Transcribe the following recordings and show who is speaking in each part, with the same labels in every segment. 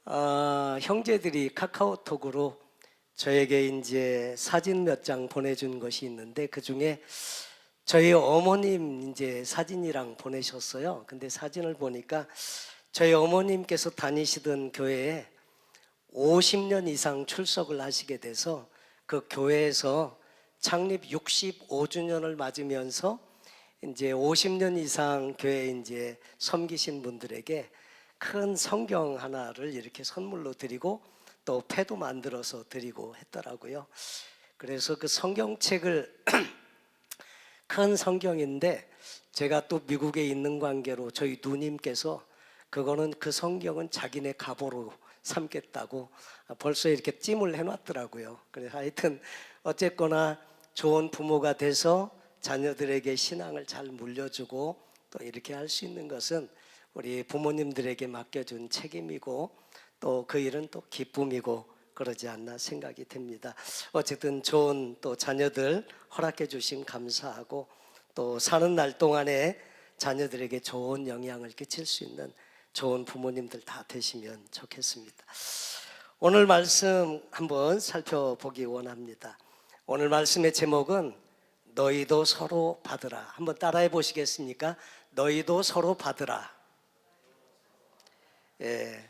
Speaker 1: 형제들이 카카오톡으로 저에게 이제 사진 몇 장 보내준 것이 있는데 그 중에 저희 어머님 이제 사진이랑 보내셨어요. 근데 사진을 보니까 저희 어머님께서 다니시던 교회에 50년 이상 출석을 하시게 돼서 그 교회에서 창립 65주년을 맞으면서 이제 50년 이상 교회에 이제 섬기신 분들에게 큰 성경 하나를 이렇게 선물로 드리고 또 패도 만들어서 드리고 했더라고요. 그래서 그 성경책을 큰 성경인데 제가 또 미국에 있는 관계로 저희 누님께서 그거는 그 성경은 자기네 가보로 삼겠다고 벌써 이렇게 찜을 해놨더라고요. 그래서 하여튼 어쨌거나 좋은 부모가 돼서 자녀들에게 신앙을 잘 물려주고 또 이렇게 할 수 있는 것은 우리 부모님들에게 맡겨준 책임이고 또 그 일은 또 기쁨이고 그러지 않나 생각이 됩니다. 어쨌든 좋은 또 자녀들 허락해 주신 감사하고 또 사는 날 동안에 자녀들에게 좋은 영향을 끼칠 수 있는 좋은 부모님들 다 되시면 좋겠습니다. 오늘 말씀 한번 살펴보기 원합니다. 오늘 말씀의 제목은 너희도 서로 받으라. 한번 따라해 보시겠습니까? 너희도 서로 받으라. 예.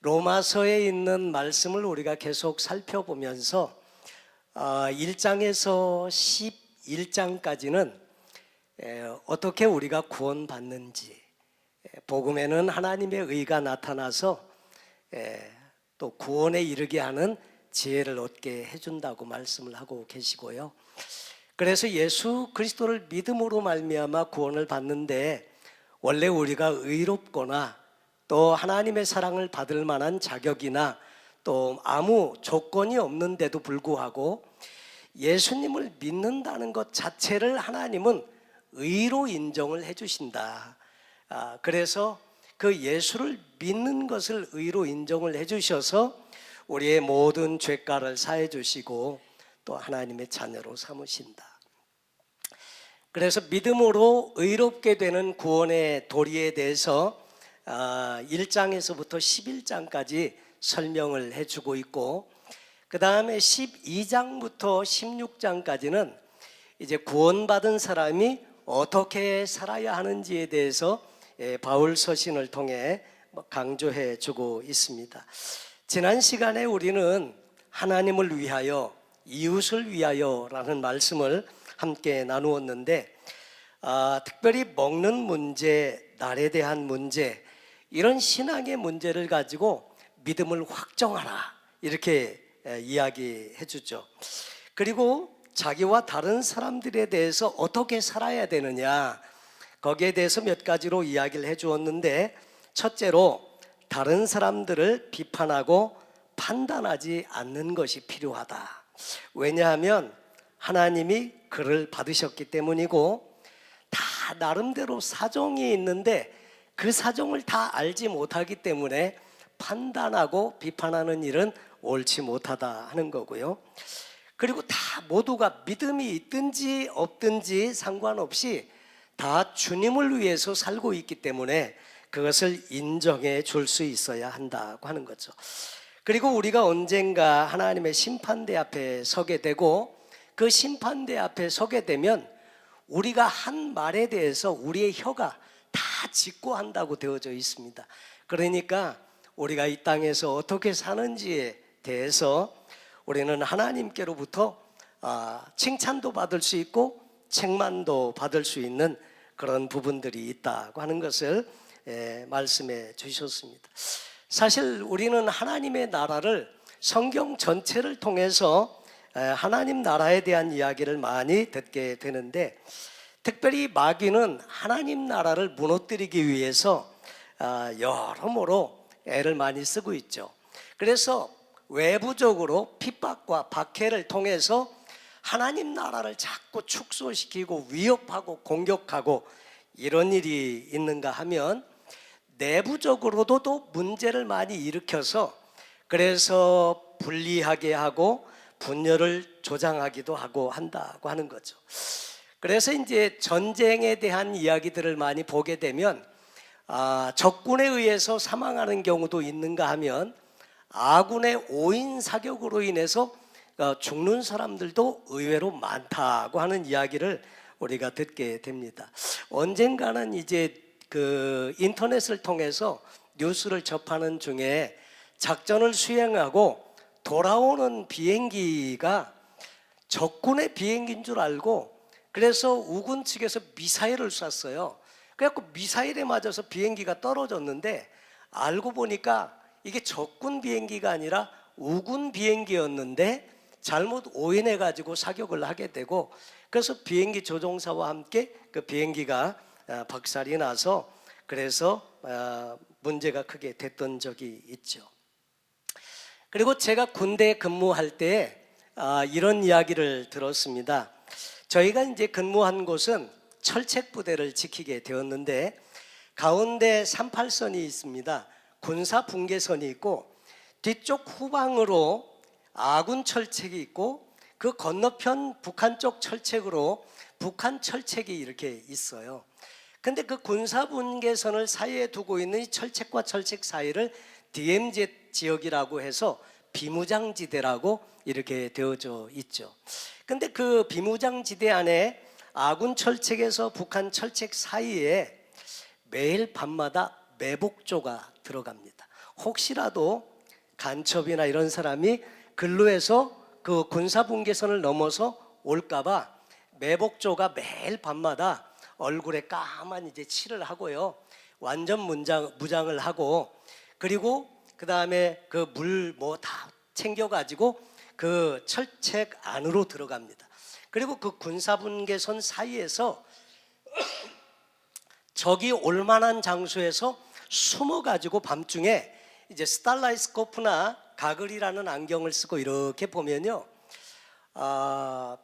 Speaker 1: 로마서에 있는 말씀을 우리가 계속 살펴보면서 1장에서 11장까지는 어떻게 우리가 구원받는지, 복음에는 하나님의 의가 나타나서 또 구원에 이르게 하는 지혜를 얻게 해준다고 말씀을 하고 계시고요. 그래서 예수 그리스도를 믿음으로 말미암아 구원을 받는데 원래 우리가 의롭거나 또 하나님의 사랑을 받을 만한 자격이나 또 아무 조건이 없는데도 불구하고 예수님을 믿는다는 것 자체를 하나님은 의로 인정을 해주신다. 그래서 그 예수를 믿는 것을 의로 인정을 해주셔서 우리의 모든 죄가를 사해 주시고 또 하나님의 자녀로 삼으신다. 그래서 믿음으로 의롭게 되는 구원의 도리에 대해서 1장에서부터 11장까지 설명을 해주고 있고 그 다음에 12장부터 16장까지는 이제 구원받은 사람이 어떻게 살아야 하는지에 대해서 바울 서신을 통해 강조해 주고 있습니다. 지난 시간에 우리는 하나님을 위하여 이웃을 위하여라는 말씀을 함께 나누었는데 특별히 먹는 문제, 날에 대한 문제 이런 신앙의 문제를 가지고 믿음을 확정하라 이렇게 이야기해 주죠. 그리고 자기와 다른 사람들에 대해서 어떻게 살아야 되느냐 거기에 대해서 몇 가지로 이야기를 해 주었는데 첫째로 다른 사람들을 비판하고 판단하지 않는 것이 필요하다. 왜냐하면 하나님이 그를 받으셨기 때문이고 다 나름대로 사정이 있는데 그 사정을 다 알지 못하기 때문에 판단하고 비판하는 일은 옳지 못하다 하는 거고요. 그리고 다 모두가 믿음이 있든지 없든지 상관없이 다 주님을 위해서 살고 있기 때문에 그것을 인정해 줄 수 있어야 한다고 하는 거죠. 그리고 우리가 언젠가 하나님의 심판대 앞에 서게 되고 그 심판대 앞에 서게 되면 우리가 한 말에 대해서 우리의 혀가 다 직고한다고 되어져 있습니다. 그러니까 우리가 이 땅에서 어떻게 사는지에 대해서 우리는 하나님께로부터 칭찬도 받을 수 있고 책망도 받을 수 있는 그런 부분들이 있다고 하는 것을 말씀해 주셨습니다. 사실 우리는 하나님의 나라를 성경 전체를 통해서 하나님 나라에 대한 이야기를 많이 듣게 되는데 특별히 마귀는 하나님 나라를 무너뜨리기 위해서 여러모로 애를 많이 쓰고 있죠. 그래서 외부적으로 핍박과 박해를 통해서 하나님 나라를 자꾸 축소시키고 위협하고 공격하고 이런 일이 있는가 하면 내부적으로도 또 문제를 많이 일으켜서 그래서 분리하게 하고 분열을 조장하기도 하고 한다고 하는 거죠. 그래서 이제 전쟁에 대한 이야기들을 많이 보게 되면 적군에 의해서 사망하는 경우도 있는가 하면 아군의 오인 사격으로 인해서 죽는 사람들도 의외로 많다고 하는 이야기를 우리가 듣게 됩니다. 언젠가는 이제 그 인터넷을 통해서 뉴스를 접하는 중에 작전을 수행하고 돌아오는 비행기가 적군의 비행기인 줄 알고 그래서 우군 측에서 미사일을 쐈어요. 그래갖고 미사일에 맞아서 비행기가 떨어졌는데 알고 보니까 이게 적군 비행기가 아니라 우군 비행기였는데 잘못 오인해가지고 사격을 하게 되고 그래서 비행기 조종사와 함께 그 비행기가 박살이 나서 그래서 문제가 크게 됐던 적이 있죠. 그리고 제가 군대에 근무할 때 이런 이야기를 들었습니다. 저희가 이제 근무한 곳은 철책부대를 지키게 되었는데 가운데 38선이 있습니다. 군사 분계선이 있고 뒤쪽 후방으로 아군 철책이 있고 그 건너편 북한 쪽 철책으로 북한 철책이 이렇게 있어요. 근데 그 군사 분계선을 사이에 두고 있는 이 철책과 철책 사이를 DMZ 지역이라고 해서 비무장지대라고 이렇게 되어져 있죠. 근데 그 비무장지대 안에 아군 철책에서 북한 철책 사이에 매일 밤마다 매복조가 들어갑니다. 혹시라도 간첩이나 이런 사람이 근로해서 그 군사분계선을 넘어서 올까봐 매복조가 매일 밤마다 얼굴에 까만 이제 칠을 하고요, 완전 무장을 하고 그리고 그 다음에 그 물 뭐 다 챙겨가지고 그 철책 안으로 들어갑니다. 그리고 그 군사분계선 사이에서 적이 올만한 장소에서 숨어가지고 밤중에 이제 스탈라이스코프나 가글이라는 안경을 쓰고 이렇게 보면요,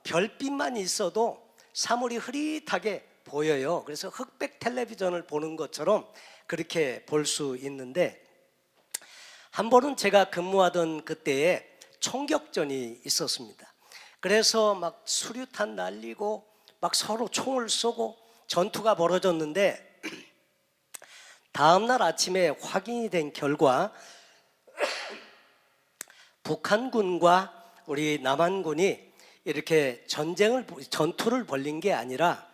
Speaker 1: 별빛만 있어도 사물이 흐릿하게 보여요. 그래서 흑백 텔레비전을 보는 것처럼 그렇게 볼 수 있는데 한 번은 제가 근무하던 그때에 총격전이 있었습니다. 그래서 막 수류탄 날리고 막 서로 총을 쏘고 전투가 벌어졌는데 다음날 아침에 확인이 된 결과 북한군과 우리 남한군이 이렇게 전투를 벌린 게 아니라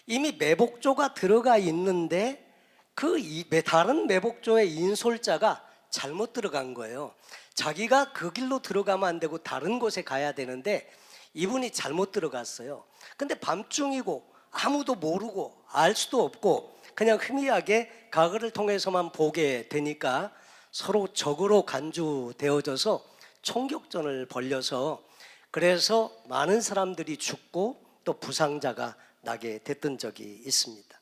Speaker 1: 이미 매복조가 들어가 있는데 그 다른 매복조의 인솔자가 잘못 들어간 거예요. 자기가 그 길로 들어가면 안 되고 다른 곳에 가야 되는데 이분이 잘못 들어갔어요. 근데 밤중이고 아무도 모르고 알 수도 없고 그냥 희미하게 가글을 통해서만 보게 되니까 서로 적으로 간주되어져서 총격전을 벌여서 그래서 많은 사람들이 죽고 또 부상자가 나게 됐던 적이 있습니다.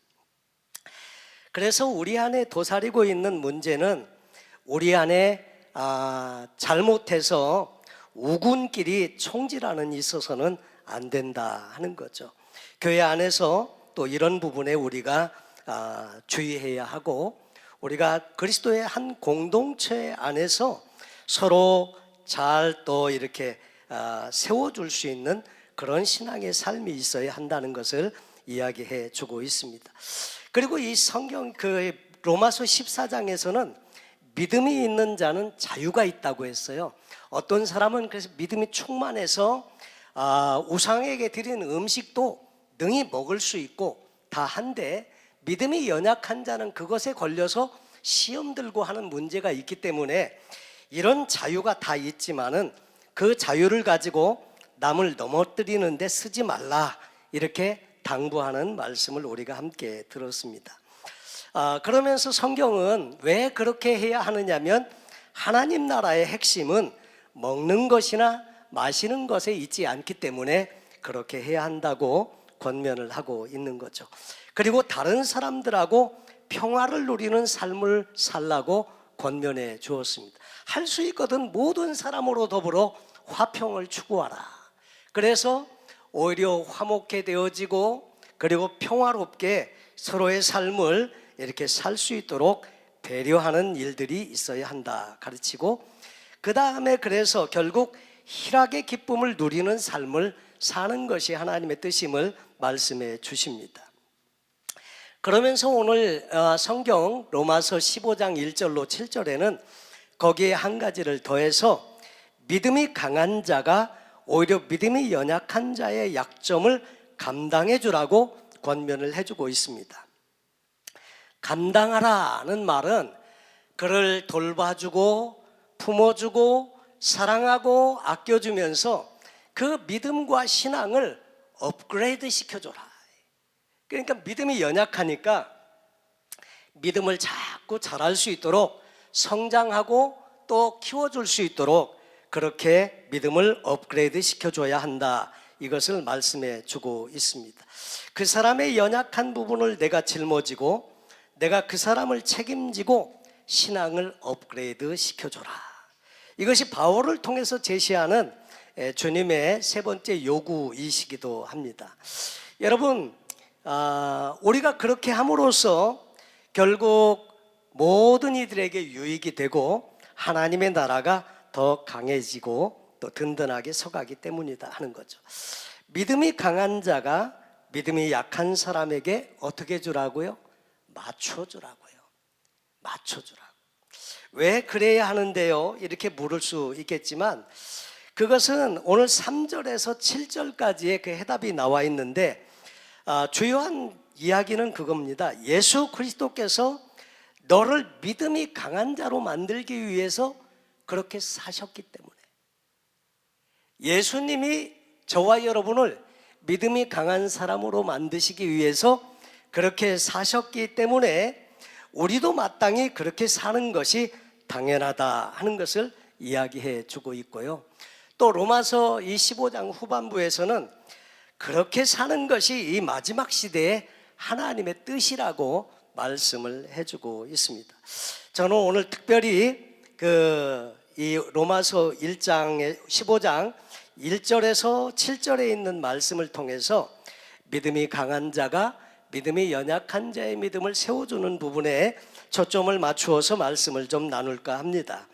Speaker 1: 그래서 우리 안에 도사리고 있는 문제는 우리 안에 잘못해서 우군끼리 총질하는 있어서는 안 된다 하는 거죠. 교회 안에서 또 이런 부분에 우리가 주의해야 하고 우리가 그리스도의 한 공동체 안에서 서로 잘 또 이렇게 세워줄 수 있는 그런 신앙의 삶이 있어야 한다는 것을 이야기해 주고 있습니다. 그리고 이 성경 그 로마서 14장에서는 믿음이 있는 자는 자유가 있다고 했어요. 어떤 사람은 그래서 믿음이 충만해서 우상에게 드린 음식도 능히 먹을 수 있고 다 한데 믿음이 연약한 자는 그것에 걸려서 시험 들고 하는 문제가 있기 때문에 이런 자유가 다 있지만은 그 자유를 가지고 남을 넘어뜨리는 데 쓰지 말라 이렇게 당부하는 말씀을 우리가 함께 들었습니다. 그러면서 성경은 왜 그렇게 해야 하느냐면 하나님 나라의 핵심은 먹는 것이나 마시는 것에 있지 않기 때문에 그렇게 해야 한다고 권면을 하고 있는 거죠. 그리고 다른 사람들하고 평화를 누리는 삶을 살라고 권면해 주었습니다. 할 수 있거든 모든 사람으로 더불어 화평을 추구하라. 그래서 오히려 화목해 되어지고 그리고 평화롭게 서로의 삶을 이렇게 살 수 있도록 배려하는 일들이 있어야 한다 가르치고 그 다음에 그래서 결국 희락의 기쁨을 누리는 삶을 사는 것이 하나님의 뜻임을 말씀해 주십니다. 그러면서 오늘 성경 로마서 15장 1절로 7절에는 거기에 한 가지를 더해서 믿음이 강한 자가 오히려 믿음이 연약한 자의 약점을 감당해 주라고 권면을 해주고 있습니다. 감당하라는 말은 그를 돌봐주고 품어주고 사랑하고 아껴주면서 그 믿음과 신앙을 업그레이드 시켜줘라. 그러니까 믿음이 연약하니까 믿음을 자꾸 잘할 수 있도록 성장하고 또 키워줄 수 있도록 그렇게 믿음을 업그레이드 시켜줘야 한다. 이것을 말씀해 주고 있습니다. 그 사람의 연약한 부분을 내가 짊어지고 내가 그 사람을 책임지고 신앙을 업그레이드 시켜줘라. 이것이 바울을 통해서 제시하는 주님의 세 번째 요구이시기도 합니다. 여러분, 우리가 그렇게 함으로써 결국 모든 이들에게 유익이 되고 하나님의 나라가 더 강해지고 또 든든하게 서가기 때문이다 하는 거죠. 믿음이 강한 자가 믿음이 약한 사람에게 어떻게 주라고요? 맞춰주라고요. 맞춰주라고. 왜 그래야 하는데요? 이렇게 물을 수 있겠지만 그것은 오늘 3절에서 7절까지의 그 해답이 나와 있는데 주요한 이야기는 그겁니다. 예수 그리스도께서 너를 믿음이 강한 자로 만들기 위해서 그렇게 사셨기 때문에, 예수님이 저와 여러분을 믿음이 강한 사람으로 만드시기 위해서 그렇게 사셨기 때문에 우리도 마땅히 그렇게 사는 것이 당연하다 하는 것을 이야기해 주고 있고요. 또 로마서 이 15장 후반부에서는 그렇게 사는 것이 이 마지막 시대의 하나님의 뜻이라고 말씀을 해주고 있습니다. 저는 오늘 특별히 이 로마서 1장의 15장 1절에서 7절에 있는 말씀을 통해서 믿음이 강한 자가 믿음이 연약한 자의 믿음을 세워주는 부분에 초점을 맞추어서 말씀을 좀 나눌까 합니다.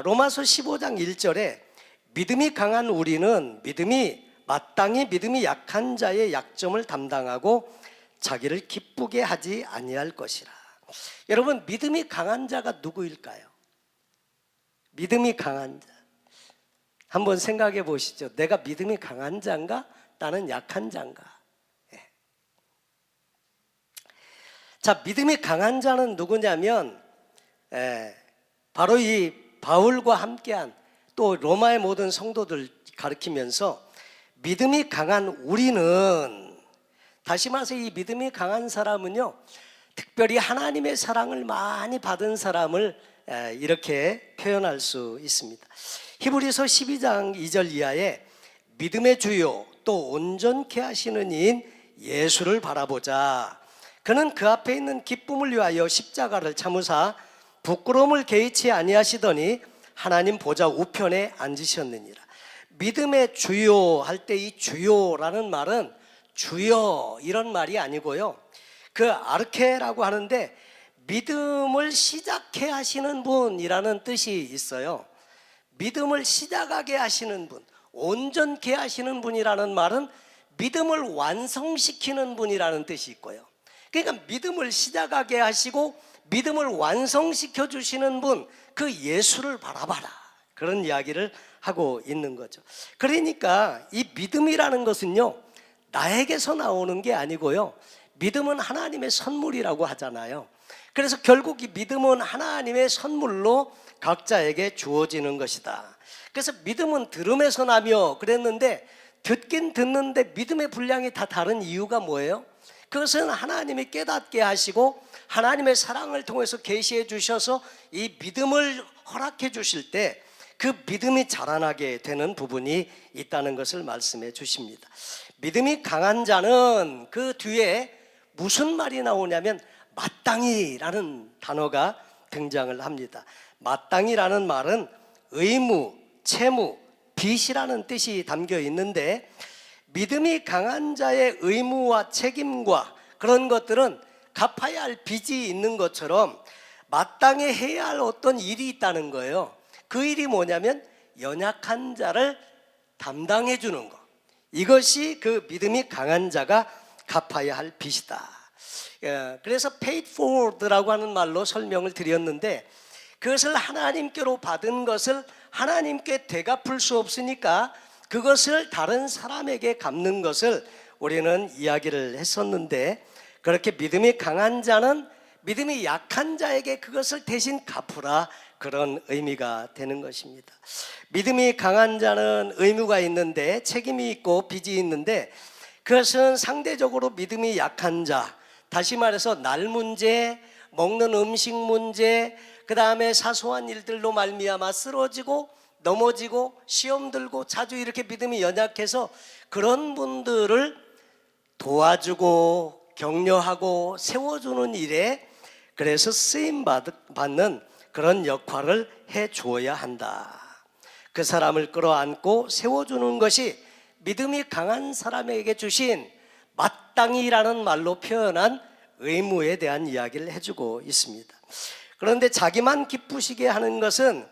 Speaker 1: 로마서 15장 1절에 믿음이 강한 우리는 마땅히 믿음이 약한 자의 약점을 담당하고 자기를 기쁘게 하지 아니할 것이라. 여러분, 믿음이 강한 자가 누구일까요? 믿음이 강한 자. 한번 생각해 보시죠. 내가 믿음이 강한 자인가? 나는 약한 자인가? 자, 믿음이 강한 자는 누구냐면 바로 이 바울과 함께한 또 로마의 모든 성도들 가르치면서 믿음이 강한 우리는, 다시 말해서 이 믿음이 강한 사람은요, 특별히 하나님의 사랑을 많이 받은 사람을 이렇게 표현할 수 있습니다. 히브리서 12장 2절 이하에 믿음의 주요 또 온전케 하시는 이인 예수를 바라보자. 그는 그 앞에 있는 기쁨을 위하여 십자가를 참으사 부끄러움을 개의치 아니하시더니 하나님 보좌 우편에 앉으셨느니라. 믿음의 주요 할 때 이 주요라는 말은 주여 이런 말이 아니고요, 그 아르케라고 하는데 믿음을 시작해 하시는 분이라는 뜻이 있어요. 믿음을 시작하게 하시는 분, 온전케 하시는 분이라는 말은 믿음을 완성시키는 분이라는 뜻이 있고요. 그러니까 믿음을 시작하게 하시고 믿음을 완성시켜 주시는 분, 그 예수를 바라봐라, 그런 이야기를 하고 있는 거죠. 그러니까 이 믿음이라는 것은요, 나에게서 나오는 게 아니고요, 믿음은 하나님의 선물이라고 하잖아요. 그래서 결국 이 믿음은 하나님의 선물로 각자에게 주어지는 것이다. 그래서 믿음은 들음에서 나며 그랬는데, 듣긴 듣는데 믿음의 분량이 다 다른 이유가 뭐예요? 그것은 하나님이 깨닫게 하시고 하나님의 사랑을 통해서 계시해 주셔서 이 믿음을 허락해 주실 때 그 믿음이 자라나게 되는 부분이 있다는 것을 말씀해 주십니다. 믿음이 강한 자는 그 뒤에 무슨 말이 나오냐면 마땅히라는 단어가 등장을 합니다. 마땅히라는 말은 의무, 채무, 빚이라는 뜻이 담겨 있는데, 믿음이 강한 자의 의무와 책임과 그런 것들은 갚아야 할 빚이 있는 것처럼 마땅히 해야 할 어떤 일이 있다는 거예요. 그 일이 뭐냐면 연약한 자를 담당해 주는 것, 이것이 그 믿음이 강한 자가 갚아야 할 빚이다. 그래서 paid for라고 하는 말로 설명을 드렸는데, 그것을 하나님께로 받은 것을 하나님께 되갚을 수 없으니까 그것을 다른 사람에게 갚는 것을 우리는 이야기를 했었는데, 그렇게 믿음이 강한 자는 믿음이 약한 자에게 그것을 대신 갚으라, 그런 의미가 되는 것입니다. 믿음이 강한 자는 의무가 있는데, 책임이 있고 빚이 있는데, 그것은 상대적으로 믿음이 약한 자, 다시 말해서 날 문제, 먹는 음식 문제, 그 다음에 사소한 일들로 말미암아 쓰러지고 넘어지고 시험 들고 자주 이렇게 믿음이 연약해서 그런 분들을 도와주고 격려하고 세워주는 일에, 그래서 쓰임받는 그런 역할을 해주어야 한다. 그 사람을 끌어안고 세워주는 것이 믿음이 강한 사람에게 주신 마땅히라는 말로 표현한 의무에 대한 이야기를 해주고 있습니다. 그런데 자기만 기쁘시게 하는 것은,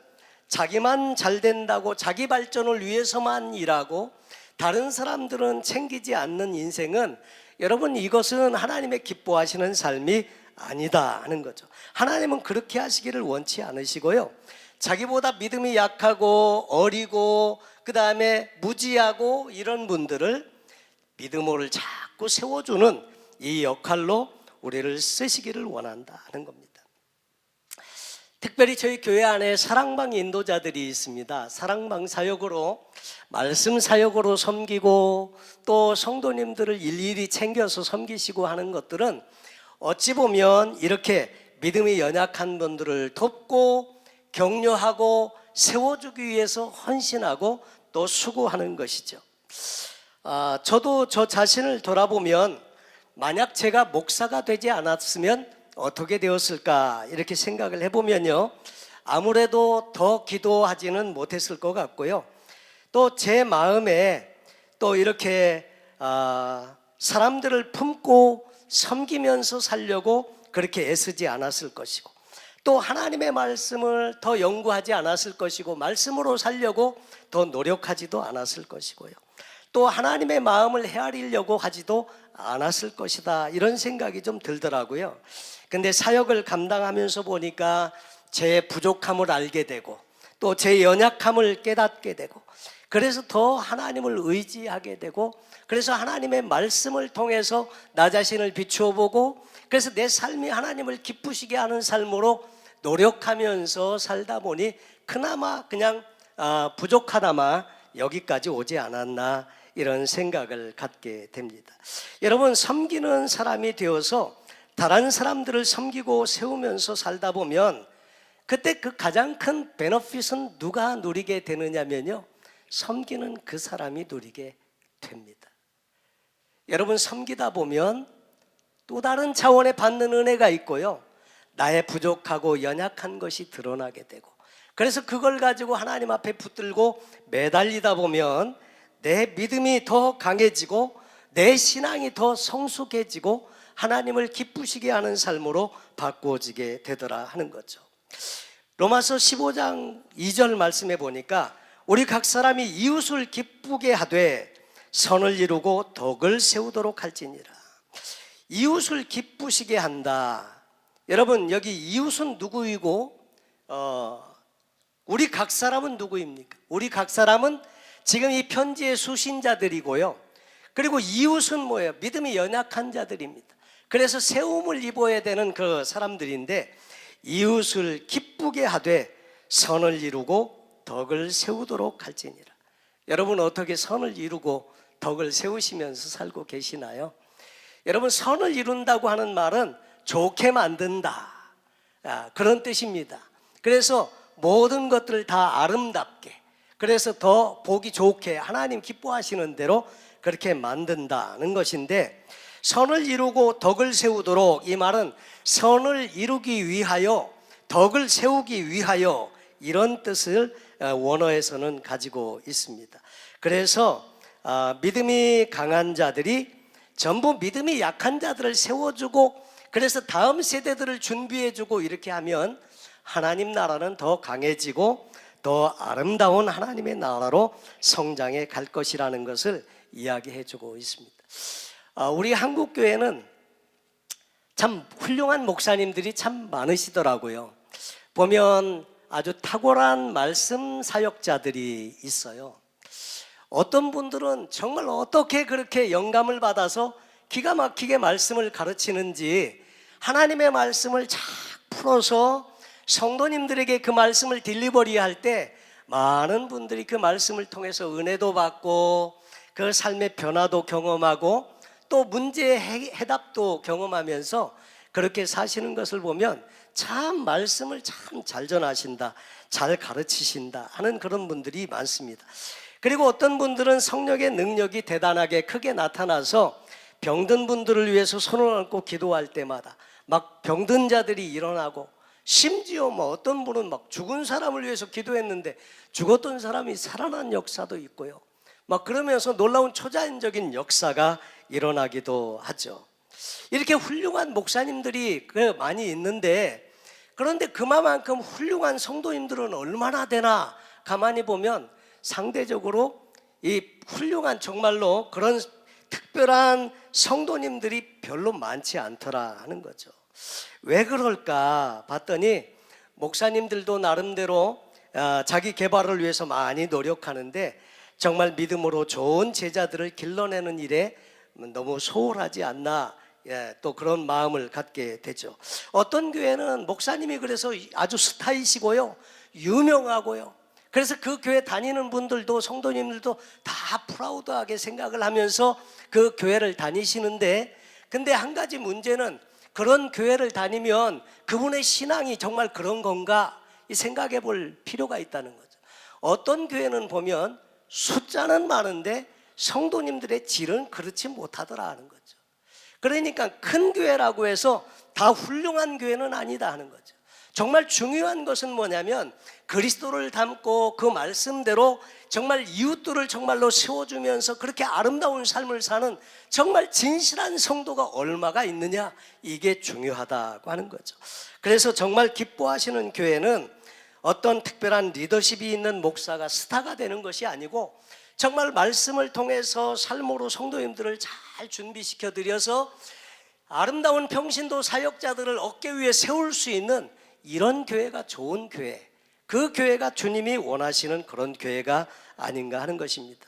Speaker 1: 자기만 잘 된다고 자기 발전을 위해서만 일하고 다른 사람들은 챙기지 않는 인생은, 여러분, 이것은 하나님의 기뻐하시는 삶이 아니다 하는 거죠. 하나님은 그렇게 하시기를 원치 않으시고요, 자기보다 믿음이 약하고 어리고 그 다음에 무지하고 이런 분들을 믿음으로 자꾸 세워주는 이 역할로 우리를 쓰시기를 원한다는 겁니다. 특별히 저희 교회 안에 사랑방 인도자들이 있습니다. 사랑방 사역으로, 말씀 사역으로 섬기고 또 성도님들을 일일이 챙겨서 섬기시고 하는 것들은 어찌 보면 이렇게 믿음이 연약한 분들을 돕고 격려하고 세워주기 위해서 헌신하고 또 수고하는 것이죠. 저도 저 자신을 돌아보면, 만약 제가 목사가 되지 않았으면 어떻게 되었을까 이렇게 생각을 해보면요, 아무래도 더 기도하지는 못했을 것 같고요, 또 제 마음에 또 이렇게 사람들을 품고 섬기면서 살려고 그렇게 애쓰지 않았을 것이고, 또 하나님의 말씀을 더 연구하지 않았을 것이고, 말씀으로 살려고 더 노력하지도 않았을 것이고요, 또 하나님의 마음을 헤아리려고 하지도 않았을 것이다, 이런 생각이 좀 들더라고요. 근데 사역을 감당하면서 보니까 제 부족함을 알게 되고 또 제 연약함을 깨닫게 되고, 그래서 더 하나님을 의지하게 되고, 그래서 하나님의 말씀을 통해서 나 자신을 비추어 보고, 그래서 내 삶이 하나님을 기쁘시게 하는 삶으로 노력하면서 살다 보니 그나마 그냥 부족하나마 여기까지 오지 않았나, 이런 생각을 갖게 됩니다. 여러분, 섬기는 사람이 되어서 다른 사람들을 섬기고 세우면서 살다 보면 그때 그 가장 큰 베너핏은 누가 누리게 되느냐면요, 섬기는 그 사람이 누리게 됩니다. 여러분, 섬기다 보면 또 다른 차원의 받는 은혜가 있고요, 나의 부족하고 연약한 것이 드러나게 되고, 그래서 그걸 가지고 하나님 앞에 붙들고 매달리다 보면 내 믿음이 더 강해지고 내 신앙이 더 성숙해지고 하나님을 기쁘시게 하는 삶으로 바꾸어지게 되더라 하는 거죠. 로마서 15장 2절 말씀에 보니까, 우리 각 사람이 이웃을 기쁘게 하되 선을 이루고 덕을 세우도록 할지니라. 이웃을 기쁘시게 한다. 여러분, 여기 이웃은 누구이고 우리 각 사람은 누구입니까? 우리 각 사람은 지금 이 편지의 수신자들이고요, 그리고 이웃은 뭐예요? 믿음이 연약한 자들입니다. 그래서 세움을 입어야 되는 그 사람들인데, 이웃을 기쁘게 하되 선을 이루고 덕을 세우도록 할지니라. 여러분, 어떻게 선을 이루고 덕을 세우시면서 살고 계시나요? 여러분, 선을 이룬다고 하는 말은 좋게 만든다, 그런 뜻입니다. 그래서 모든 것들을 다 아름답게, 그래서 더 보기 좋게 하나님 기뻐하시는 대로 그렇게 만든다는 것인데, 선을 이루고 덕을 세우도록, 이 말은 선을 이루기 위하여 덕을 세우기 위하여, 이런 뜻을 원어에서는 가지고 있습니다. 그래서 믿음이 강한 자들이 전부 믿음이 약한 자들을 세워주고, 그래서 다음 세대들을 준비해주고, 이렇게 하면 하나님 나라는 더 강해지고 더 아름다운 하나님의 나라로 성장해 갈 것이라는 것을 이야기해주고 있습니다. 우리 한국교회는 참 훌륭한 목사님들이 참 많으시더라고요. 보면 아주 탁월한 말씀 사역자들이 있어요. 어떤 분들은 정말 어떻게 그렇게 영감을 받아서 기가 막히게 말씀을 가르치는지 하나님의 말씀을 잘 풀어서 성도님들에게 그 말씀을 딜리버리 할 때 많은 분들이 그 말씀을 통해서 은혜도 받고 그 삶의 변화도 경험하고 또 문제의 해답도 경험하면서 그렇게 사시는 것을 보면 참 말씀을 참 잘 전하신다, 잘 가르치신다 하는 그런 분들이 많습니다. 그리고 어떤 분들은 성령의 능력이 대단하게 크게 나타나서 병든 분들을 위해서 손을 얹고 기도할 때마다 막 병든 자들이 일어나고, 심지어 어떤 분은 막 죽은 사람을 위해서 기도했는데 죽었던 사람이 살아난 역사도 있고요. 막 그러면서 놀라운 초자연적인 역사가 일어나기도 하죠. 이렇게 훌륭한 목사님들이 많이 있는데, 그런데 그만큼 훌륭한 성도님들은 얼마나 되나 가만히 보면 상대적으로 이 훌륭한 정말로 그런 특별한 성도님들이 별로 많지 않더라 하는 거죠. 왜 그럴까 봤더니 목사님들도 나름대로 자기 개발을 위해서 많이 노력하는데 정말 믿음으로 좋은 제자들을 길러내는 일에 너무 소홀하지 않나, 또 그런 마음을 갖게 되죠. 어떤 교회는 목사님이 그래서 아주 스타이시고요, 유명하고요, 그래서 그 교회 다니는 분들도 성도님들도 다 프라우드하게 생각을 하면서 그 교회를 다니시는데, 근데 한 가지 문제는 그런 교회를 다니면 그분의 신앙이 정말 그런 건가 이 생각해 볼 필요가 있다는 거죠. 어떤 교회는 보면 숫자는 많은데 성도님들의 질은 그렇지 못하더라 하는 거죠. 그러니까 큰 교회라고 해서 다 훌륭한 교회는 아니다 하는 거죠. 정말 중요한 것은 뭐냐면 그리스도를 닮고 그 말씀대로 정말 이웃들을 정말로 세워주면서 그렇게 아름다운 삶을 사는 정말 진실한 성도가 얼마가 있느냐, 이게 중요하다고 하는 거죠. 그래서 정말 기뻐하시는 교회는 어떤 특별한 리더십이 있는 목사가 스타가 되는 것이 아니고 정말 말씀을 통해서 삶으로 성도님들을 잘 준비시켜 드려서 아름다운 평신도 사역자들을 어깨 위에 세울 수 있는 이런 교회가 좋은 교회, 그 교회가 주님이 원하시는 그런 교회가 아닌가 하는 것입니다.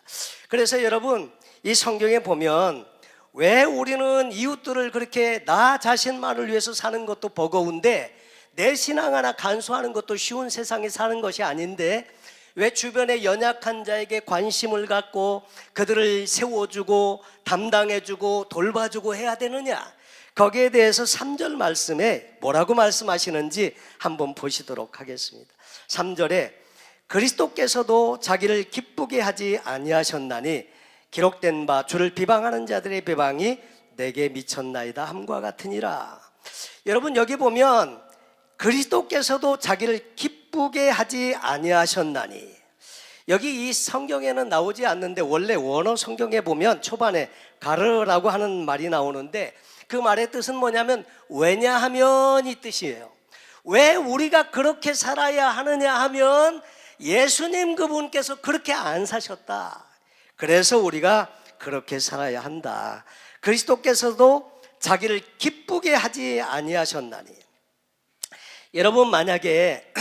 Speaker 1: 그래서 여러분, 이 성경에 보면 왜 우리는 이웃들을 그렇게 나 자신만을 위해서 사는 것도 버거운데 내 신앙 하나 간수하는 것도 쉬운 세상에 사는 것이 아닌데 왜 주변의 연약한 자에게 관심을 갖고 그들을 세워주고 담당해주고 돌봐주고 해야 되느냐, 거기에 대해서 3절 말씀에 뭐라고 말씀하시는지 한번 보시도록 하겠습니다. 3절에 그리스도께서도 자기를 기쁘게 하지 아니하셨나니 기록된 바 주를 비방하는 자들의 비방이 내게 미쳤나이다 함과 같으니라. 여러분, 여기 보면 그리스도께서도 자기를 기쁘게 하지 아니하셨나니, 여기 이 성경에는 나오지 않는데 원래 원어 성경에 보면 초반에 가르라고 하는 말이 나오는데 그 말의 뜻은 뭐냐면 왜냐하면 이 뜻이에요. 왜 우리가 그렇게 살아야 하느냐 하면 예수님 그분께서 그렇게 안 사셨다, 그래서 우리가 그렇게 살아야 한다. 그리스도께서도 자기를 기쁘게 하지 아니하셨나니. 여러분, 만약에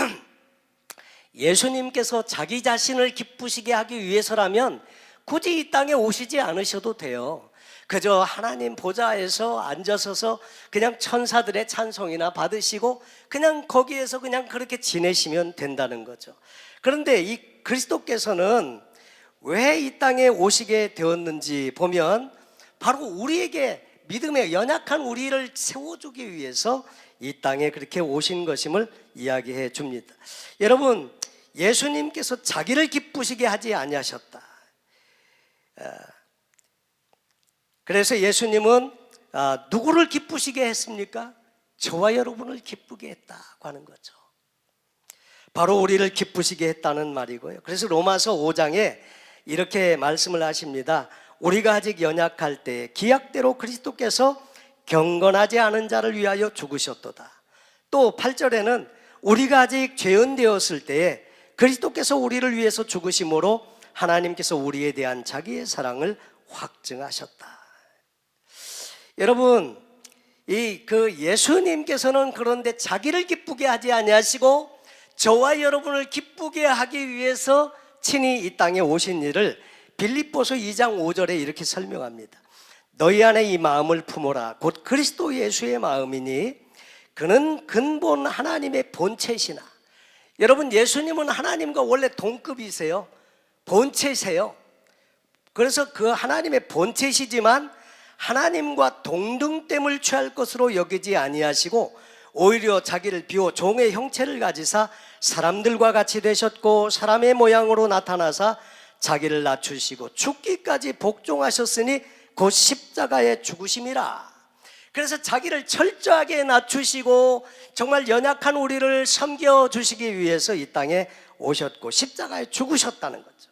Speaker 1: 예수님께서 자기 자신을 기쁘시게 하기 위해서라면 굳이 이 땅에 오시지 않으셔도 돼요. 그저 하나님 보좌에서 앉아서서 그냥 천사들의 찬송이나 받으시고 그냥 거기에서 그냥 그렇게 지내시면 된다는 거죠. 그런데 이 그리스도께서는 왜 이 땅에 오시게 되었는지 보면 바로 우리에게, 믿음의 연약한 우리를 세워주기 위해서 이 땅에 그렇게 오신 것임을 이야기해 줍니다. 여러분, 예수님께서 자기를 기쁘시게 하지 아니하셨다. 그래서 예수님은 누구를 기쁘시게 했습니까? 저와 여러분을 기쁘게 했다고 하는 거죠. 바로 우리를 기쁘시게 했다는 말이고요. 그래서 로마서 5장에 이렇게 말씀을 하십니다. 우리가 아직 연약할 때 기약대로 그리스도께서 경건하지 않은 자를 위하여 죽으셨도다. 또 8절에는 우리가 아직 죄인 되었을 때에 그리스도께서 우리를 위해서 죽으심으로 하나님께서 우리에 대한 자기의 사랑을 확증하셨다. 여러분, 그 예수님께서는 그런데 자기를 기쁘게 하지 아니하시고 저와 여러분을 기쁘게 하기 위해서 친히 이 땅에 오신 일을 빌립보서 2장 5절에 이렇게 설명합니다. 너희 안에 이 마음을 품어라. 곧 그리스도 예수의 마음이니 그는 근본 하나님의 본체시나. 여러분, 예수님은 하나님과 원래 동급이세요. 본체세요. 그래서 그 하나님의 본체시지만 하나님과 동등됨을 취할 것으로 여기지 아니하시고 오히려 자기를 비워 종의 형체를 가지사 사람들과 같이 되셨고 사람의 모양으로 나타나사 자기를 낮추시고 죽기까지 복종하셨으니 곧 십자가의 죽으심이라. 그래서 자기를 철저하게 낮추시고 정말 연약한 우리를 섬겨주시기 위해서 이 땅에 오셨고 십자가에 죽으셨다는 거죠.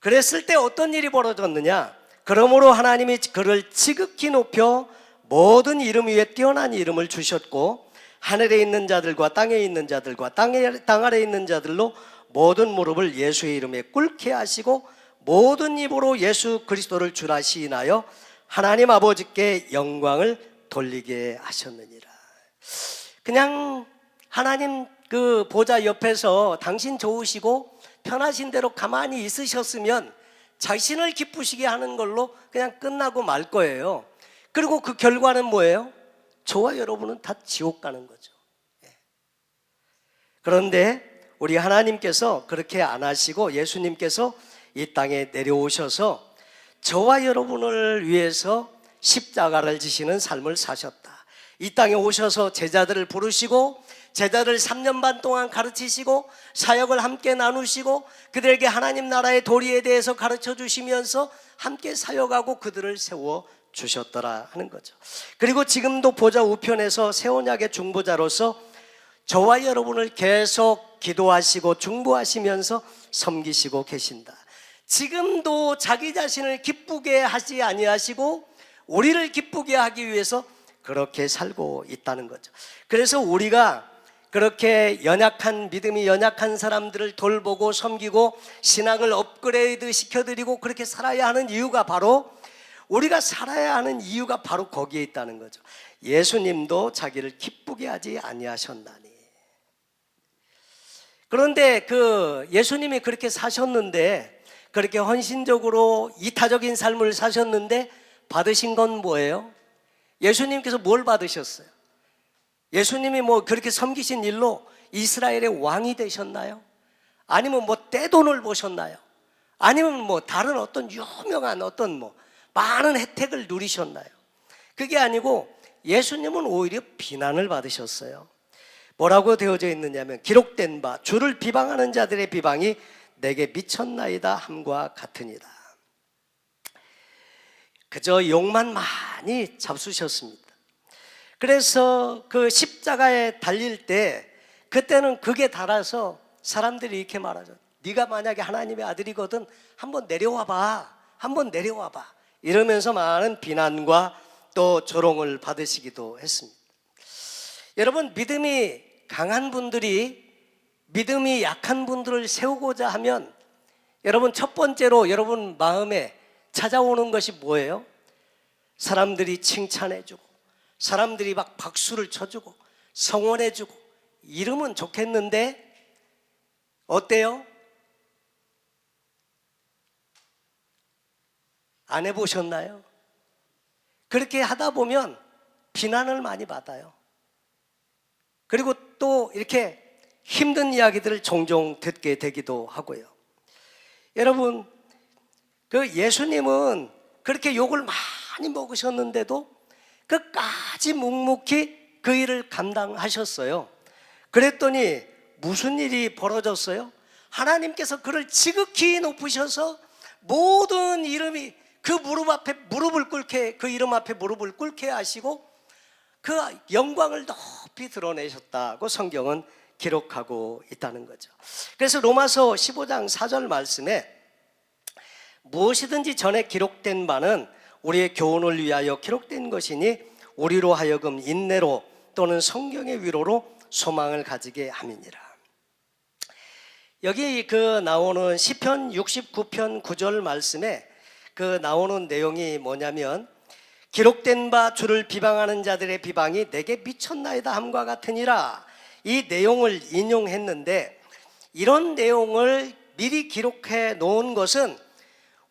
Speaker 1: 그랬을 때 어떤 일이 벌어졌느냐? 그러므로 하나님이 그를 지극히 높여 모든 이름 위에 뛰어난 이름을 주셨고 하늘에 있는 자들과 땅에 있는 자들과 땅 아래에 있는 자들로 모든 무릎을 예수의 이름에 꿇게 하시고 모든 입으로 예수 그리스도를 주라 시인하여 하나님 아버지께 영광을 돌리게 하셨느니라. 그냥 하나님 그 보좌 옆에서 당신 좋으시고 편하신 대로 가만히 있으셨으면 자신을 기쁘시게 하는 걸로 그냥 끝나고 말 거예요. 그리고 그 결과는 뭐예요? 저와 여러분은 다 지옥 가는 거죠. 그런데 우리 하나님께서 그렇게 안 하시고 예수님께서 이 땅에 내려오셔서 저와 여러분을 위해서 십자가를 지시는 삶을 사셨다. 이 땅에 오셔서 제자들을 부르시고 제자들 3년 반 동안 가르치시고 사역을 함께 나누시고 그들에게 하나님 나라의 도리에 대해서 가르쳐 주시면서 함께 사역하고 그들을 세워 주셨더라 하는 거죠. 그리고 지금도 보좌 우편에서 새 언약의 중보자로서 저와 여러분을 계속 기도하시고 중보하시면서 섬기시고 계신다. 지금도 자기 자신을 기쁘게 하지 아니하시고 우리를 기쁘게 하기 위해서 그렇게 살고 있다는 거죠. 그래서 우리가 그렇게 믿음이 연약한 사람들을 돌보고 섬기고 신앙을 업그레이드 시켜드리고 그렇게 살아야 하는 이유가 바로 우리가 살아야 하는 이유가 바로 거기에 있다는 거죠. 예수님도 자기를 기쁘게 하지 아니하셨나니. 그런데 예수님이 그렇게 사셨는데 그렇게 헌신적으로 이타적인 삶을 사셨는데 받으신 건 뭐예요? 예수님께서 뭘 받으셨어요? 예수님이 그렇게 섬기신 일로 이스라엘의 왕이 되셨나요? 아니면 떼돈을 보셨나요? 아니면 다른 어떤 유명한 많은 혜택을 누리셨나요? 그게 아니고 예수님은 오히려 비난을 받으셨어요. 뭐라고 되어져 있느냐면 기록된 바 주를 비방하는 자들의 비방이 내게 미쳤나이다 함과 같으니라. 그저 욕만 많이 잡수셨습니다. 그래서 그 십자가에 달릴 때 그때는 극에 달아서 사람들이 이렇게 말하죠. 네가 만약에 하나님의 아들이거든 한번 내려와봐. 한번 내려와봐. 이러면서 많은 비난과 또 조롱을 받으시기도 했습니다. 여러분, 믿음이 강한 분들이 믿음이 약한 분들을 세우고자 하면 여러분 첫 번째로 여러분 마음에 찾아오는 것이 뭐예요? 사람들이 칭찬해주고 사람들이 막 박수를 쳐주고 성원해주고 이러면 좋겠는데 어때요? 안 해보셨나요? 그렇게 하다 보면 비난을 많이 받아요. 그리고 또 이렇게 힘든 이야기들을 종종 듣게 되기도 하고요. 여러분, 예수님은 그렇게 욕을 많이 먹으셨는데도 끝까지 묵묵히 그 일을 감당하셨어요. 그랬더니 무슨 일이 벌어졌어요? 하나님께서 그를 지극히 높으셔서 모든 이름이 그 이름 앞에 무릎을 꿇게 하시고 그 영광을 높이 드러내셨다고 성경은 기록하고 있다는 거죠. 그래서 로마서 15장 4절 말씀에 무엇이든지 전에 기록된 바는 우리의 교훈을 위하여 기록된 것이니 우리로 하여금 인내로 또는 성경의 위로로 소망을 가지게 함이니라. 여기 나오는 시편 69편 9절 말씀에 나오는 내용이 뭐냐면 기록된 바 주를 비방하는 자들의 비방이 내게 미쳤나이다 함과 같으니라. 이 내용을 인용했는데, 이런 내용을 미리 기록해 놓은 것은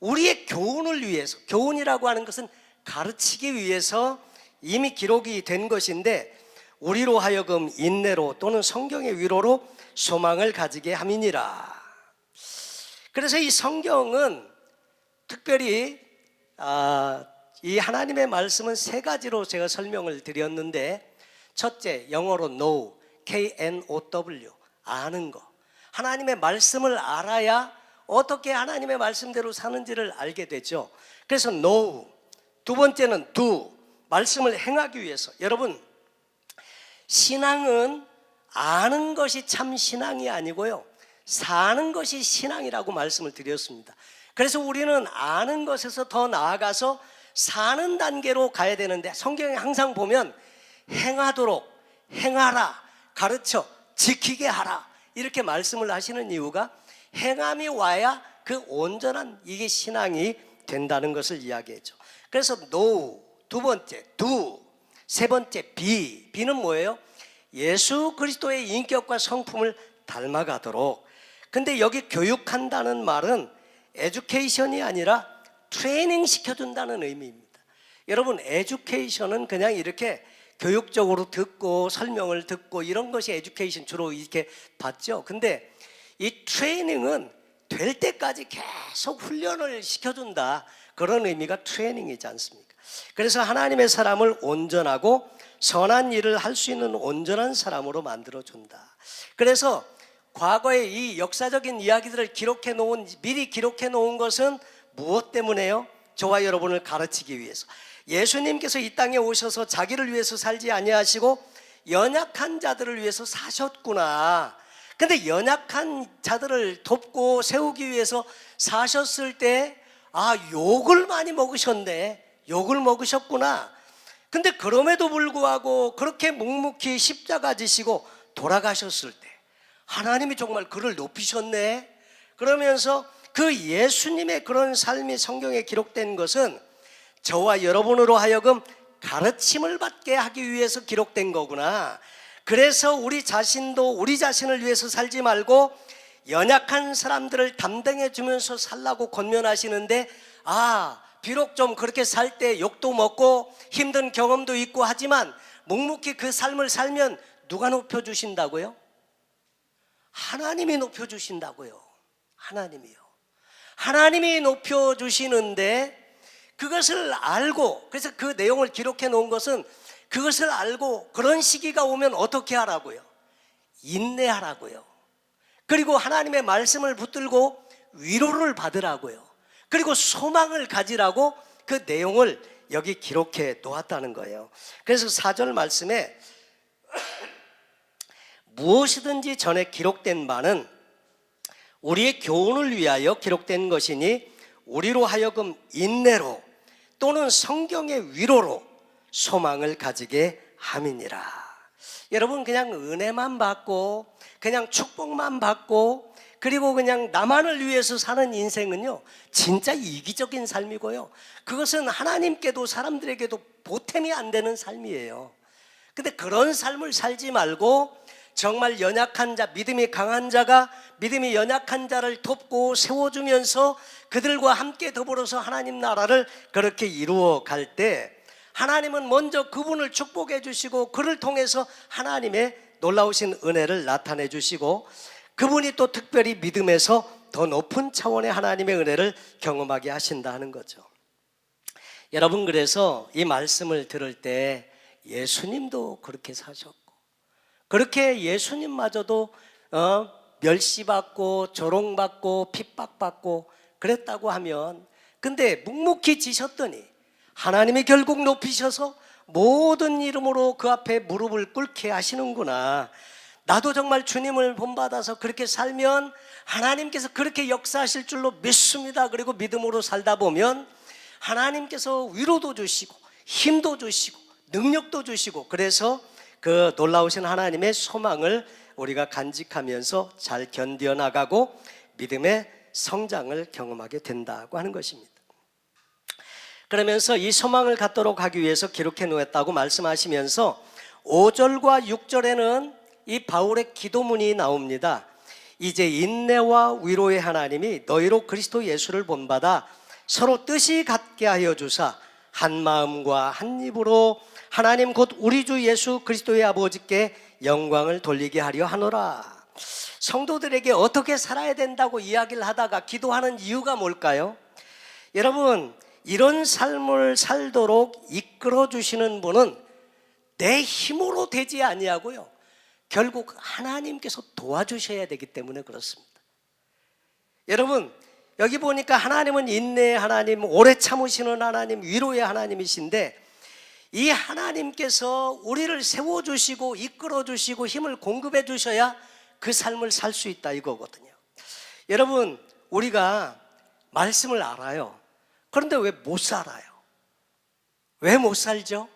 Speaker 1: 우리의 교훈을 위해서, 교훈이라고 하는 것은 가르치기 위해서 이미 기록이 된 것인데, 우리로 하여금 인내로 또는 성경의 위로로 소망을 가지게 함이니라. 그래서 이 성경은 특별히 이 하나님의 말씀은 세 가지로 제가 설명을 드렸는데, 첫째, 영어로 know, K-N-O-W, 아는 거. 하나님의 말씀을 알아야 어떻게 하나님의 말씀대로 사는지를 알게 되죠. 그래서 know. 두 번째는 do, 말씀을 행하기 위해서. 여러분, 신앙은 아는 것이 참 신앙이 아니고요, 사는 것이 신앙이라고 말씀을 드렸습니다. 그래서 우리는 아는 것에서 더 나아가서 사는 단계로 가야 되는데, 성경에 항상 보면 행하도록, 행하라, 가르쳐, 지키게 하라, 이렇게 말씀을 하시는 이유가 행함이 와야 그 온전한 이게 신앙이 된다는 것을 이야기했죠. 그래서 know, 두 번째 do, 세 번째 be. be는 뭐예요? 예수 그리스도의 인격과 성품을 닮아가도록. 근데 여기 교육한다는 말은 에듀케이션이 아니라 트레이닝 시켜준다는 의미입니다. 여러분, 에듀케이션은 그냥 이렇게 교육적으로 듣고 설명을 듣고 이런 것이 에듀케이션 주로 이렇게 받죠. 근데 이 트레이닝은 될 때까지 계속 훈련을 시켜준다, 그런 의미가 트레이닝이지 않습니까? 그래서 하나님의 사람을 온전하고 선한 일을 할 수 있는 온전한 사람으로 만들어준다. 그래서 과거의 이 역사적인 이야기들을 기록해 놓은, 미리 기록해 놓은 것은 무엇 때문에요? 저와 여러분을 가르치기 위해서. 예수님께서 이 땅에 오셔서 자기를 위해서 살지 아니하시고 연약한 자들을 위해서 사셨구나. 근데 연약한 자들을 돕고 세우기 위해서 사셨을 때, 욕을 많이 먹으셨네, 욕을 먹으셨구나. 근데 그럼에도 불구하고 그렇게 묵묵히 십자가 지시고 돌아가셨을 때 하나님이 정말 그를 높이셨네. 그러면서 그 예수님의 그런 삶이 성경에 기록된 것은 저와 여러분으로 하여금 가르침을 받게 하기 위해서 기록된 거구나. 그래서 우리 자신도 우리 자신을 위해서 살지 말고 연약한 사람들을 담당해 주면서 살라고 권면하시는데, 비록 좀 그렇게 살 때 욕도 먹고 힘든 경험도 있고 하지만 묵묵히 그 삶을 살면 누가 높여주신다고요? 하나님이 높여주신다고요. 하나님이요. 하나님이 높여주시는데, 그것을 알고, 그래서 그 내용을 기록해 놓은 것은 그것을 알고 그런 시기가 오면 어떻게 하라고요? 인내하라고요. 그리고 하나님의 말씀을 붙들고 위로를 받으라고요. 그리고 소망을 가지라고 그 내용을 여기 기록해 놓았다는 거예요. 그래서 4절 말씀에 무엇이든지 전에 기록된 바는 우리의 교훈을 위하여 기록된 것이니 우리로 하여금 인내로 또는 성경의 위로로 소망을 가지게 함이니라. 여러분, 그냥 은혜만 받고 그냥 축복만 받고 그리고 그냥 나만을 위해서 사는 인생은요, 진짜 이기적인 삶이고요, 그것은 하나님께도 사람들에게도 보탬이 안 되는 삶이에요. 근데 그런 삶을 살지 말고 정말 연약한 자, 믿음이 강한 자가 믿음이 연약한 자를 돕고 세워주면서 그들과 함께 더불어서 하나님 나라를 그렇게 이루어 갈 때 하나님은 먼저 그분을 축복해 주시고 그를 통해서 하나님의 놀라우신 은혜를 나타내 주시고 그분이 또 특별히 믿음에서 더 높은 차원의 하나님의 은혜를 경험하게 하신다 하는 거죠. 여러분, 그래서 이 말씀을 들을 때 예수님도 그렇게 사셨고 그렇게 예수님마저도 멸시받고 조롱받고 핍박받고 그랬다고 하면, 근데 묵묵히 지셨더니 하나님이 결국 높이셔서 모든 이름으로 그 앞에 무릎을 꿇게 하시는구나. 나도 정말 주님을 본받아서 그렇게 살면 하나님께서 그렇게 역사하실 줄로 믿습니다. 그리고 믿음으로 살다 보면 하나님께서 위로도 주시고 힘도 주시고 능력도 주시고, 그래서 그 놀라우신 하나님의 소망을 우리가 간직하면서 잘 견뎌 나가고 믿음의 성장을 경험하게 된다고 하는 것입니다. 그러면서 이 소망을 갖도록 하기 위해서 기록해 놓았다고 말씀하시면서 5절과 6절에는 이 바울의 기도문이 나옵니다. 이제 인내와 위로의 하나님이 너희로 그리스도 예수를 본받아 서로 뜻이 같게 하여 주사 한 마음과 한 입으로 하나님 곧 우리 주 예수 그리스도의 아버지께 영광을 돌리게 하려 하노라. 성도들에게 어떻게 살아야 된다고 이야기를 하다가 기도하는 이유가 뭘까요? 여러분, 이런 삶을 살도록 이끌어 주시는 분은 내 힘으로 되지 아니하고요, 결국 하나님께서 도와주셔야 되기 때문에 그렇습니다. 여러분, 여기 보니까 하나님은 인내의 하나님, 오래 참으시는 하나님, 위로의 하나님이신데 이 하나님께서 우리를 세워주시고 이끌어주시고 힘을 공급해 주셔야 그 삶을 살 수 있다 이거거든요. 여러분, 우리가 말씀을 알아요. 그런데 왜 못 살아요? 왜 못 살죠?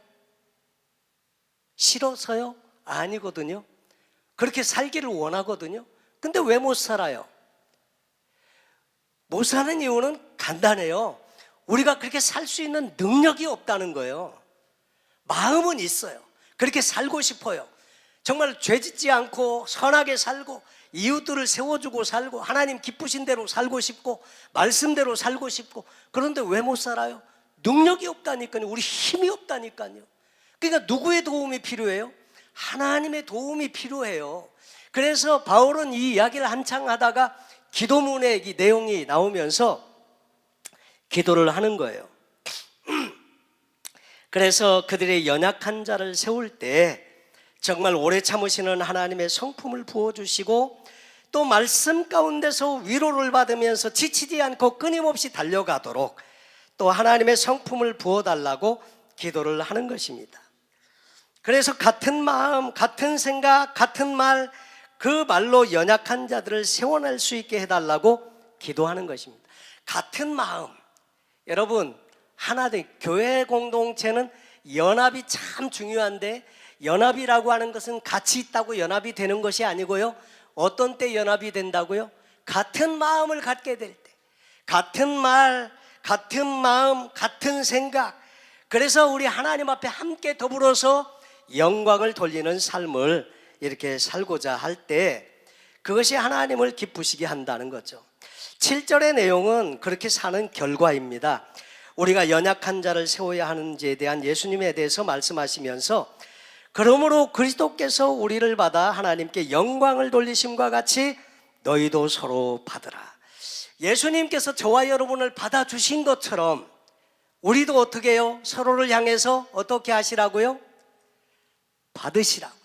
Speaker 1: 싫어서요? 아니거든요. 그렇게 살기를 원하거든요. 근데 왜 못 살아요? 못 사는 이유는 간단해요. 우리가 그렇게 살 수 있는 능력이 없다는 거예요. 마음은 있어요. 그렇게 살고 싶어요. 정말 죄짓지 않고 선하게 살고 이웃들을 세워주고 살고 하나님 기쁘신 대로 살고 싶고 말씀대로 살고 싶고, 그런데 왜 못 살아요? 능력이 없다니까요. 우리 힘이 없다니까요. 그러니까 누구의 도움이 필요해요? 하나님의 도움이 필요해요. 그래서 바울은 이 이야기를 한창 하다가 기도문의 이 내용이 나오면서 기도를 하는 거예요. 그래서 그들의 연약한 자를 세울 때 정말 오래 참으시는 하나님의 성품을 부어주시고 또 말씀 가운데서 위로를 받으면서 지치지 않고 끊임없이 달려가도록 또 하나님의 성품을 부어달라고 기도를 하는 것입니다. 그래서 같은 마음, 같은 생각, 같은 말, 그 말로 연약한 자들을 세워낼 수 있게 해달라고 기도하는 것입니다. 같은 마음, 여러분, 하나된 교회 공동체는 연합이 참 중요한데, 연합이라고 하는 것은 같이 있다고 연합이 되는 것이 아니고요, 어떤 때 연합이 된다고요? 같은 마음을 갖게 될 때, 같은 말, 같은 마음, 같은 생각. 그래서 우리 하나님 앞에 함께 더불어서 영광을 돌리는 삶을 이렇게 살고자 할 때 그것이 하나님을 기쁘시게 한다는 거죠. 7절의 내용은 그렇게 사는 결과입니다. 우리가 연약한 자를 세워야 하는지에 대한 예수님에 대해서 말씀하시면서 그러므로 그리스도께서 우리를 받아 하나님께 영광을 돌리심과 같이 너희도 서로 받으라. 예수님께서 저와 여러분을 받아주신 것처럼 우리도 어떻게 해요? 서로를 향해서 어떻게 하시라고요? 받으시라고요.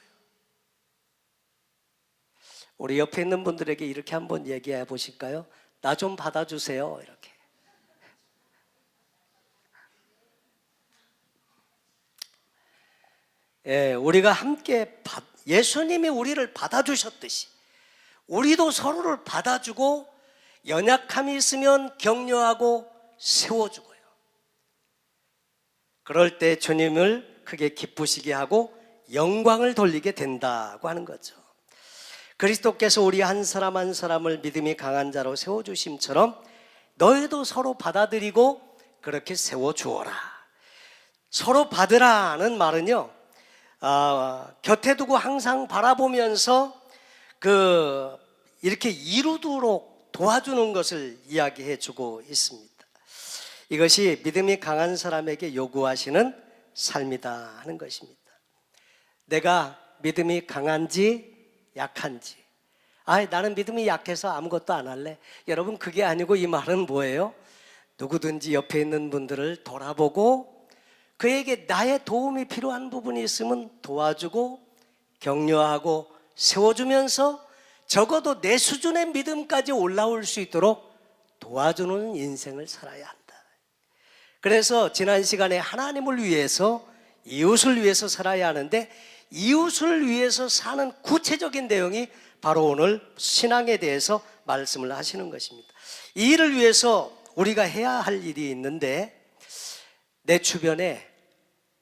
Speaker 1: 우리 옆에 있는 분들에게 이렇게 한번 얘기해 보실까요? 나 좀 받아주세요. 이렇게. 예, 우리가 함께 예수님이 우리를 받아주셨듯이 우리도 서로를 받아주고 연약함이 있으면 격려하고 세워주고요. 그럴 때 주님을 크게 기쁘시게 하고 영광을 돌리게 된다고 하는 거죠. 그리스도께서 우리 한 사람 한 사람을 믿음이 강한 자로 세워주심처럼 너희도 서로 받아들이고 그렇게 세워주어라. 서로 받으라는 말은요, 곁에 두고 항상 바라보면서 이렇게 이루도록 도와주는 것을 이야기해 주고 있습니다. 이것이 믿음이 강한 사람에게 요구하시는 삶이다 하는 것입니다. 내가 믿음이 강한지 약한지, 나는 믿음이 약해서 아무것도 안 할래. 여러분, 그게 아니고 이 말은 뭐예요? 누구든지 옆에 있는 분들을 돌아보고 그에게 나의 도움이 필요한 부분이 있으면 도와주고 격려하고 세워주면서 적어도 내 수준의 믿음까지 올라올 수 있도록 도와주는 인생을 살아야 한다. 그래서 지난 시간에 하나님을 위해서, 이웃을 위해서 살아야 하는데 이웃을 위해서 사는 구체적인 내용이 바로 오늘 신앙에 대해서 말씀을 하시는 것입니다. 이 일을 위해서 우리가 해야 할 일이 있는데 내 주변에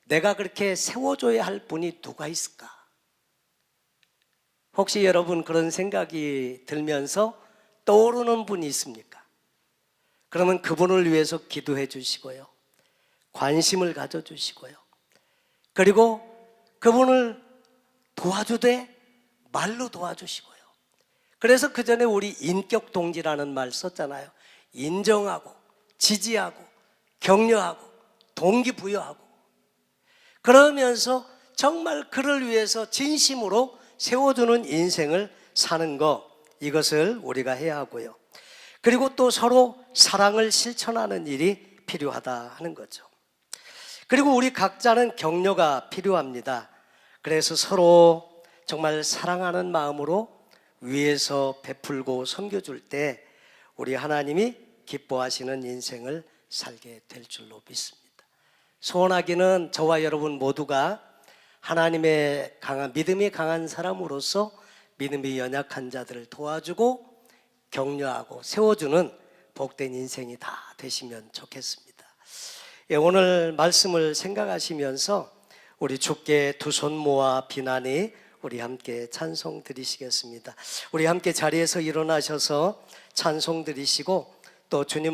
Speaker 1: 내가 그렇게 세워줘야 할 분이 누가 있을까? 혹시 여러분 그런 생각이 들면서 떠오르는 분이 있습니까? 그러면 그분을 위해서 기도해 주시고요, 관심을 가져주시고요. 그리고 그분을 도와주되 말로 도와주시고요. 그래서 그 전에 우리 인격 동지라는 말 썼잖아요. 인정하고 지지하고 격려하고 동기부여하고, 그러면서 정말 그를 위해서 진심으로 세워주는 인생을 사는 것, 이것을 우리가 해야 하고요. 그리고 또 서로 사랑을 실천하는 일이 필요하다 하는 거죠. 그리고 우리 각자는 격려가 필요합니다. 그래서 서로 정말 사랑하는 마음으로 위에서 베풀고 섬겨줄 때 우리 하나님이 기뻐하시는 인생을 살게 될 줄로 믿습니다. 소원하기는 저와 여러분 모두가 하나님의 믿음이 강한 사람으로서 믿음이 연약한 자들을 도와주고 격려하고 세워주는 복된 인생이 다 되시면 좋겠습니다. 오늘 말씀을 생각하시면서 우리 주께 두 손 모아 비나니 우리 함께 찬송 드리시겠습니다. 우리 함께 자리에서 일어나셔서 찬송 드리시고 또 주님